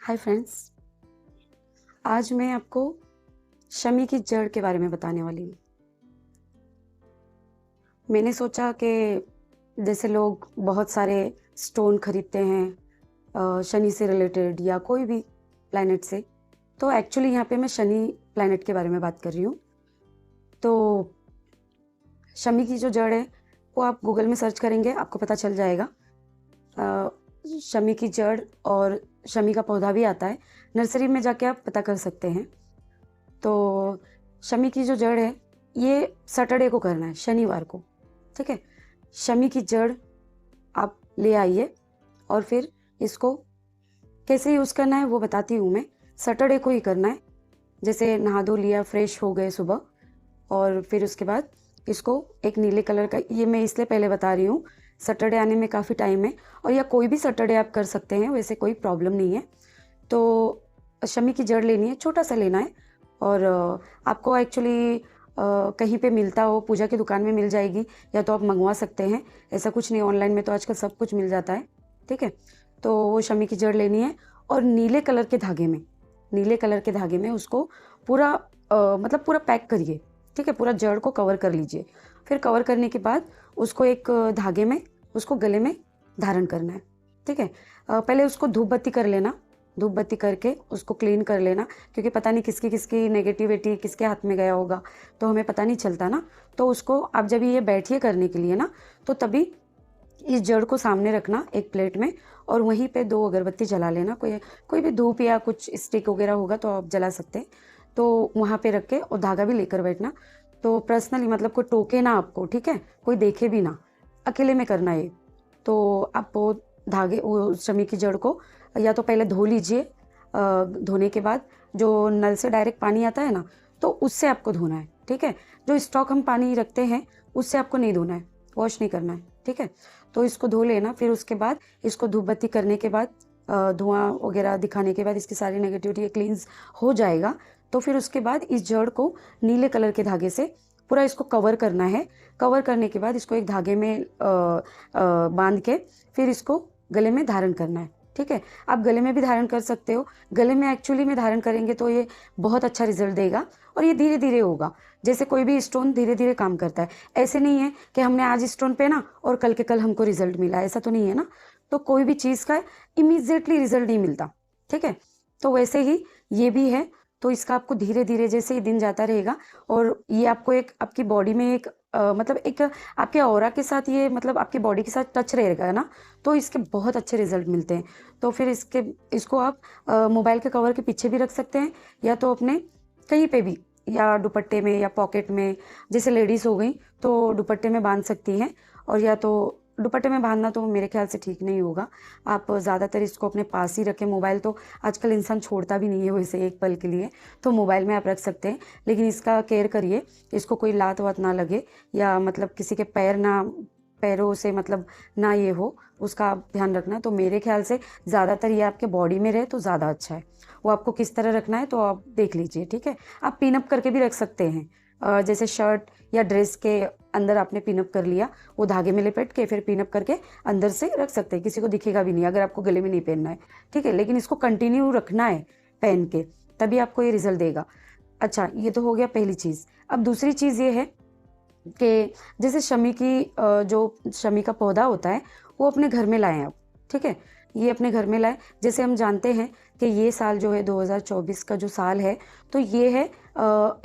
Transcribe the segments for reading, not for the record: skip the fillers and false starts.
Hi friends. आज मैं आपको शमी की जड़ के बारे में बताने वाली हूँ। मैंने सोचा कि जैसे लोग बहुत सारे स्टोन खरीदते हैं शनि से रिलेटेड या कोई भी प्लैनेट से, तो एक्चुअली यहाँ पे मैं शनि प्लैनेट के बारे में बात कर रही हूँ। तो शमी की जो जड़ है वो आप गूगल में सर्च करेंगे, आपको पता चल जाएगा। शमी की जड़ और शमी का पौधा भी आता है, नर्सरी में जाके आप पता कर सकते हैं। तो शमी की जो जड़ है ये सैटरडे को करना है, शनिवार को, ठीक है। शमी की जड़ आप ले आइए और फिर इसको कैसे यूज़ करना है वो बताती हूँ मैं। सैटरडे को ही करना है। जैसे नहा धो लिया, फ्रेश हो गए सुबह, और फिर उसके बाद इसको एक नीले कलर का, ये मैं इसलिए पहले बता रही हूँ, सैटरडे आने में काफ़ी टाइम है, और या कोई भी सैटरडे आप कर सकते हैं, वैसे कोई प्रॉब्लम नहीं है। तो शमी की जड़ लेनी है, छोटा सा लेना है, और आपको एक्चुअली कहीं पे मिलता हो, पूजा की दुकान में मिल जाएगी, या तो आप मंगवा सकते हैं। ऐसा कुछ नहीं, ऑनलाइन में तो आजकल सब कुछ मिल जाता है, ठीक है। तो वो शमी की जड़ लेनी है, और नीले कलर के धागे में उसको पूरा मतलब पूरा पैक करिए, ठीक है। पूरा जड़ को कवर कर लीजिए। फिर कवर करने के बाद उसको एक धागे में, उसको गले में धारण करना है, ठीक है। पहले उसको धूप बत्ती कर लेना, धूप बत्ती करके उसको क्लीन कर लेना, क्योंकि पता नहीं किसकी किसकी नेगेटिविटी किसके हाथ में गया होगा, तो हमें पता नहीं चलता ना। तो उसको आप जब ये बैठिए करने के लिए ना, तो तभी इस जड़ को सामने रखना एक प्लेट में, और वहीं पे 2 अगरबत्ती जला लेना। कोई भी धूप या कुछ स्टिक वगैरह होगा तो आप जला सकते हैं। तो वहाँ पे रख के और धागा भी लेकर बैठना। तो पर्सनली मतलब कोई टोके ना आपको, ठीक है, कोई देखे भी ना, अकेले में करना ये। तो आप वो धागे, वो शमी की जड़ को या तो पहले धो लीजिए। धोने के बाद जो नल से डायरेक्ट पानी आता है ना, तो उससे आपको धोना है, ठीक है। जो स्टॉक हम पानी रखते हैं उससे आपको नहीं धोना है, वॉश नहीं करना है, ठीक है। तो इसको धो लेना। फिर उसके बाद इसको धूप बत्ती करने के बाद, धुआं वगैरह दिखाने के बाद, इसकी सारी नेगेटिविटी क्लींस हो जाएगा। तो फिर उसके बाद इस जड़ को नीले कलर के धागे से पूरा इसको कवर करना है। कवर करने के बाद इसको एक धागे में बांध के फिर इसको गले में धारण करना है, ठीक है। आप गले में भी धारण कर सकते हो। गले में एक्चुअली में धारण करेंगे तो ये बहुत अच्छा रिजल्ट देगा, और ये धीरे धीरे होगा। जैसे कोई भी स्टोन धीरे धीरे काम करता है, ऐसे नहीं है कि हमने आज स्टोन पहना और कल के कल हमको रिजल्ट मिला, ऐसा तो नहीं है ना। तो कोई भी चीज़ का इमीजिएटली रिजल्ट नहीं मिलता, ठीक है। तो वैसे ही ये भी है। तो इसका आपको धीरे धीरे जैसे ही दिन जाता रहेगा, और ये आपको एक आपकी बॉडी में एक मतलब एक आपके ऑरा के साथ, ये मतलब आपकी बॉडी के साथ टच रहेगा ना, तो इसके बहुत अच्छे रिजल्ट मिलते हैं। तो फिर इसको आप मोबाइल के कवर के पीछे भी रख सकते हैं, या तो अपने कहीं पे भी, या दुपट्टे में या पॉकेट में। जैसे लेडीज़ हो गई तो दुपट्टे में बांध सकती हैं, और या तो दुपट्टे में बांधना तो मेरे ख्याल से ठीक नहीं होगा। आप ज़्यादातर इसको अपने पास ही रखें। मोबाइल तो आजकल इंसान छोड़ता भी नहीं है वैसे एक पल के लिए, तो मोबाइल में आप रख सकते हैं, लेकिन इसका केयर करिए, इसको कोई लात वात ना लगे, या मतलब किसी के पैरों से मतलब ना ये हो, उसका आप ध्यान रखना। तो मेरे ख्याल से ज़्यादातर ये आपके बॉडी में रहे तो ज़्यादा अच्छा है। वो आपको किस तरह रखना है तो आप देख लीजिए, ठीक है। आप पिनअप करके भी रख सकते हैं। जैसे शर्ट या ड्रेस के अंदर आपने पिनअप कर लिया, वो धागे में लपेट के फिर पिनअप करके अंदर से रख सकते हैं, किसी को दिखेगा भी नहीं अगर आपको गले में नहीं पहनना है, ठीक है। लेकिन इसको कंटिन्यू रखना है पहन के, तभी आपको ये रिजल्ट देगा। अच्छा, ये तो हो गया पहली चीज़। अब दूसरी चीज़ ये है कि जैसे जो शमी का पौधा होता है वो अपने घर में लाएं आप, ठीक है। ये अपने घर में लाएं। जैसे हम जानते हैं कि ये साल जो है 2024 का जो साल है, तो ये है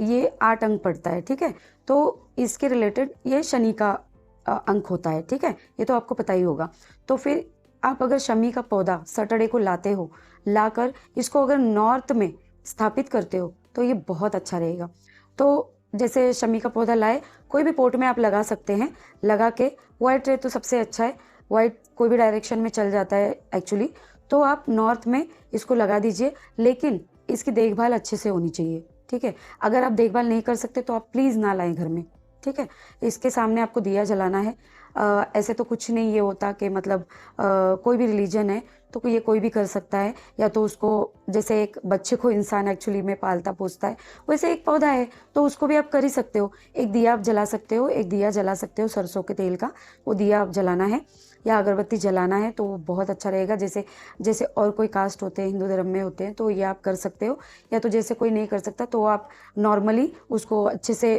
ये 8 अंक पड़ता है, ठीक है। तो इसके रिलेटेड ये शनि का अंक होता है, ठीक है। ये तो आपको पता ही होगा। तो फिर आप अगर शमी का पौधा सैटरडे को लाते हो, लाकर इसको अगर नॉर्थ में स्थापित करते हो तो ये बहुत अच्छा रहेगा। तो जैसे शमी का पौधा लाए, कोई भी पोट में आप लगा सकते हैं। लगा के वाइट रहे तो सबसे अच्छा है, वाइट कोई भी डायरेक्शन में चल जाता है एक्चुअली। तो आप नॉर्थ में इसको लगा दीजिए, लेकिन इसकी देखभाल अच्छे से होनी चाहिए, ठीक है। अगर आप देखभाल नहीं कर सकते तो आप प्लीज़ ना लाएं घर में, ठीक है। इसके सामने आपको दिया जलाना है। ऐसे तो कुछ नहीं ये होता कि मतलब कोई भी रिलीजन है तो ये कोई भी कर सकता है, या तो उसको जैसे एक बच्चे को इंसान एक्चुअली में पालता पोसता है, वैसे एक पौधा है तो उसको भी आप कर ही सकते हो। एक दिया आप जला सकते हो, एक दिया जला सकते हो सरसों के तेल का, वो दिया आप जलाना है या अगरबत्ती जलाना है तो वो बहुत अच्छा रहेगा। जैसे जैसे और कोई कास्ट होते हैं, हिंदू धर्म में होते हैं, तो ये आप कर सकते हो। या तो जैसे कोई नहीं कर सकता तो आप नॉर्मली उसको अच्छे से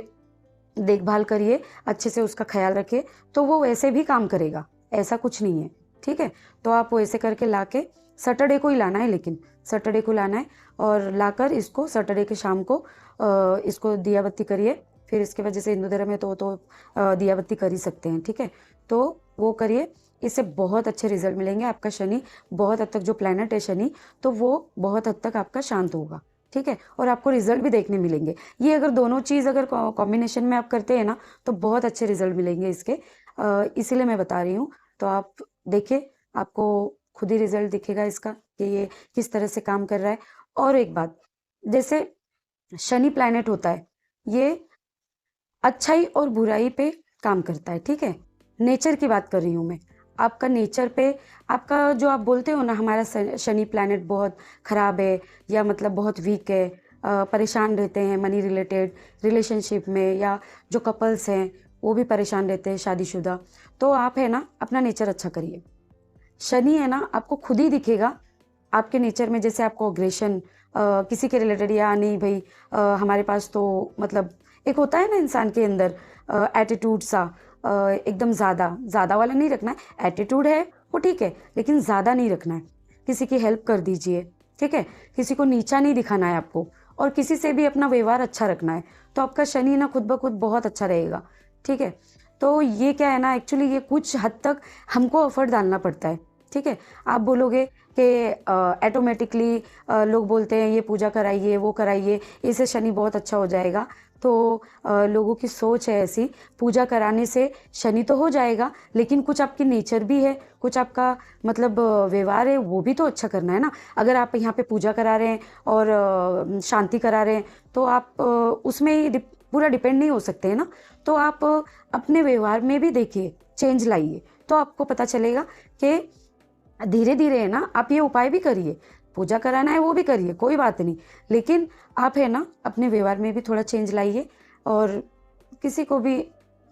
देखभाल करिए, अच्छे से उसका ख्याल रखिए, तो वो वैसे भी काम करेगा, ऐसा कुछ नहीं है, ठीक है। तो आप वैसे करके लाके सैटरडे को ही लाना है, लेकिन सैटरडे को लाना है और लाकर इसको सैटरडे के शाम को इसको दिया बत्ती करिए। फिर इसके बाद जैसे हिंदू धर्म में तो दिया बत्ती कर ही सकते हैं, ठीक है। तो वो करिए, इससे बहुत अच्छे रिजल्ट मिलेंगे। आपका शनि बहुत हद तक, जो प्लैनेट है शनि, तो वो बहुत हद तक आपका शांत होगा, ठीक है, और आपको रिजल्ट भी देखने मिलेंगे। ये अगर दोनों चीज़ अगर कॉम्बिनेशन में आप करते हैं ना तो बहुत अच्छे रिजल्ट मिलेंगे इसके, इसीलिए मैं बता रही हूँ। तो आप देखिए, आपको खुद ही रिजल्ट दिखेगा इसका कि ये किस तरह से काम कर रहा है। और एक बात, जैसे शनि प्लैनेट होता है, ये अच्छाई और बुराई पे काम करता है, ठीक है। नेचर की बात कर रही हूँ मैं, आपका नेचर पे, आपका जो आप बोलते हो ना हमारा शनि प्लैनेट बहुत खराब है या मतलब बहुत वीक है, परेशान रहते हैं मनी रिलेटेड रिलेशनशिप में, या जो कपल्स हैं वो भी परेशान रहते हैं शादीशुदा, तो आप है ना अपना नेचर अच्छा करिए। शनि है ना आपको खुद ही दिखेगा आपके नेचर में, जैसे आपको अग्रेशन किसी के रिलेटेड, या नहीं भाई हमारे पास तो मतलब एक होता है ना इंसान के अंदर एटीट्यूड सा, एकदम ज़्यादा ज़्यादा वाला नहीं रखना है। एटीट्यूड है वो ठीक है, लेकिन ज़्यादा नहीं रखना है। किसी की हेल्प कर दीजिए, ठीक है, किसी को नीचा नहीं दिखाना है आपको, और किसी से भी अपना व्यवहार अच्छा रखना है, तो आपका शनि ना खुद ब खुद बहुत अच्छा रहेगा, ठीक है। तो ये क्या है ना, एक्चुअली ये कुछ हद तक हमको एफर्ट डालना पड़ता है, ठीक है। आप बोलोगे कि ऑटोमेटिकली लोग बोलते हैं ये पूजा कराइए वो कराइए, इससे शनि बहुत अच्छा हो जाएगा, तो लोगों की सोच है ऐसी, पूजा कराने से शनि तो हो जाएगा, लेकिन कुछ आपकी नेचर भी है, कुछ आपका मतलब व्यवहार है, वो भी तो अच्छा करना है ना। अगर आप यहाँ पे पूजा करा रहे हैं और शांति करा रहे हैं, तो आप उसमें ही पूरा डिपेंड नहीं हो सकते हैं ना। तो आप अपने व्यवहार में भी देखिए, चेंज लाइए, तो आपको पता चलेगा कि धीरे धीरे है ना, आप ये उपाय भी करिए, पूजा कराना है वो भी करिए, कोई बात नहीं, लेकिन आप है ना अपने व्यवहार में भी थोड़ा चेंज लाइए, और किसी को भी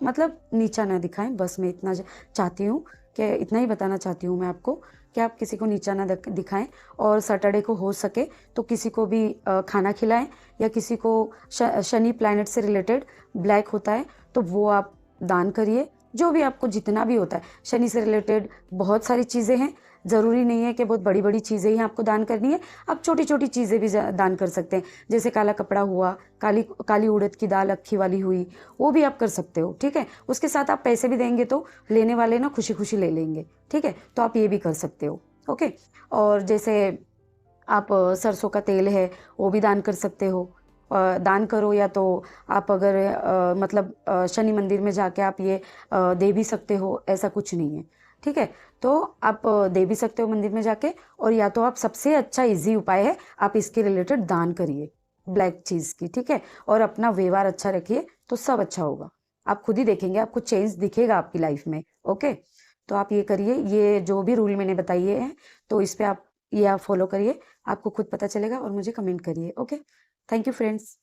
मतलब नीचा ना दिखाएं, बस मैं इतना चाहती हूँ कि इतना ही बताना चाहती हूँ मैं आपको, कि आप किसी को नीचा ना दिखाएं। और सैटरडे को हो सके तो किसी को भी खाना खिलाएं, या किसी को शनि प्लैनेट से रिलेटेड ब्लैक होता है तो वो आप दान करिए। जो भी आपको जितना भी होता है शनि से रिलेटेड, बहुत सारी चीज़ें हैं, ज़रूरी नहीं है कि बहुत बड़ी बड़ी चीज़ें ही आपको दान करनी है, आप छोटी छोटी चीज़ें भी दान कर सकते हैं। जैसे काला कपड़ा हुआ, काली काली उड़द की दाल अक्खी वाली हुई, वो भी आप कर सकते हो, ठीक है। उसके साथ आप पैसे भी देंगे तो लेने वाले ना खुशी खुशी ले लेंगे, ठीक है, तो आप ये भी कर सकते हो, ओके। और जैसे आप सरसों का तेल है वो भी दान कर सकते हो, दान करो, या तो आप अगर मतलब शनि मंदिर में जाके आप ये दे भी सकते हो, ऐसा कुछ नहीं है, ठीक है। तो आप दे भी सकते हो मंदिर में जाके, और या तो आप सबसे अच्छा इजी उपाय है, आप इसके रिलेटेड दान करिए ब्लैक चीज़ की, ठीक है, और अपना व्यवहार अच्छा रखिए तो सब अच्छा होगा। आप खुद ही देखेंगे, आपको चेंज दिखेगा आपकी लाइफ में, ओके। तो आप ये करिए, ये जो भी रूल मैंने बताइए हैं, तो इस पे आप ये आप फॉलो करिए, आपको खुद पता चलेगा, और मुझे कमेंट करिए, ओके। Thank you friends.